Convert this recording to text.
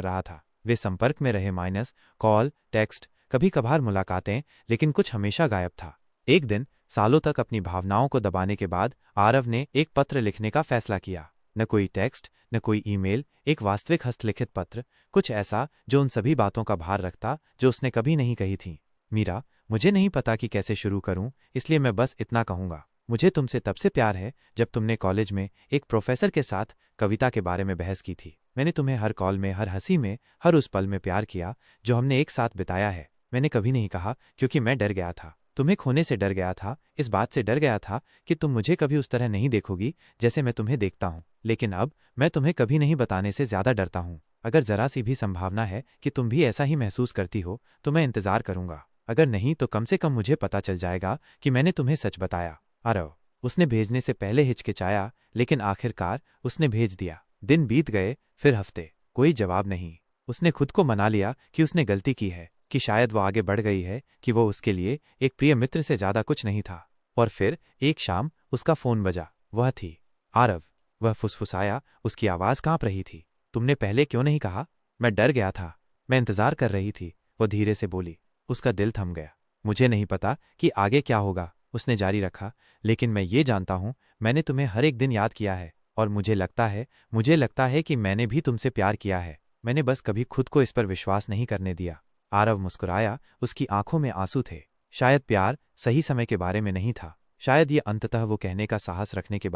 कर रहा था। वे संपर्क में रहे, कॉल, टेक्स्ट, कभी कभार मुलाकातें, लेकिन कुछ हमेशा गायब था। एक दिन सालों तक अपनी भावनाओं को दबाने के बाद आरव ने एक पत्र लिखने का फैसला किया। न कोई टेक्स्ट, न कोई ईमेल, एक वास्तविक हस्तलिखित पत्र, कुछ ऐसा जो उन सभी बातों का भार रखता जो उसने कभी नहीं कही थी। मीरा, मुझे नहीं पता कि कैसे शुरू करूं, इसलिए मैं बस इतना कहूंगा। मुझे तुमसे तब से प्यार है जब तुमने कॉलेज में एक प्रोफेसर के साथ कविता के बारे में बहस की थी। मैंने तुम्हें हर कॉल में, हर हंसी में, हर उस पल में प्यार किया जो हमने एक साथ बिताया है। मैंने कभी नहीं कहा, क्योंकि मैं डर गया था। तुम्हें खोने से डर गया था, इस बात से डर गया था कि तुम मुझे कभी उस तरह नहीं देखोगी जैसे मैं तुम्हें देखता हूं। लेकिन अब मैं तुम्हें कभी नहीं बताने से ज्यादा डरता हूं। अगर जरा सी भी संभावना है कि तुम भी ऐसा ही महसूस करती हो तो मैं इंतजार करूंगा। अगर नहीं तो कम से कम मुझे पता चल जाएगा कि मैंने तुम्हें सच बताया। आरव। उसने भेजने से पहले हिचकिचाया, लेकिन आखिरकार उसने भेज दिया। दिन बीत गए, फिर हफ्ते, कोई जवाब नहीं। उसने खुद को मना लिया कि उसने गलती की है, कि शायद वो आगे बढ़ गई है, कि वो उसके लिए एक प्रिय मित्र से ज्यादा कुछ नहीं था। और फिर एक शाम उसका फोन बजा। वह थी आरव। वह फुसफुसाया, उसकी आवाज कांप रही थी। तुमने पहले क्यों नहीं कहा? मैं डर गया था, मैं इंतजार कर रही थी, वो धीरे से बोली। उसका दिल थम गया। मुझे नहीं पता कि आगे क्या होगा, उसने जारी रखा, लेकिन मैं ये जानता हूं, मैंने तुम्हें हर एक दिन याद किया है, और मुझे लगता है कि मैंने भी तुमसे प्यार किया है। मैंने बस कभी खुद को इस पर विश्वास नहीं करने दिया। आरव मुस्कुराया, उसकी आंखों में आंसू थे। शायद प्यार सही समय के बारे में नहीं था, शायद ये अंततः वो कहने का साहस रखने के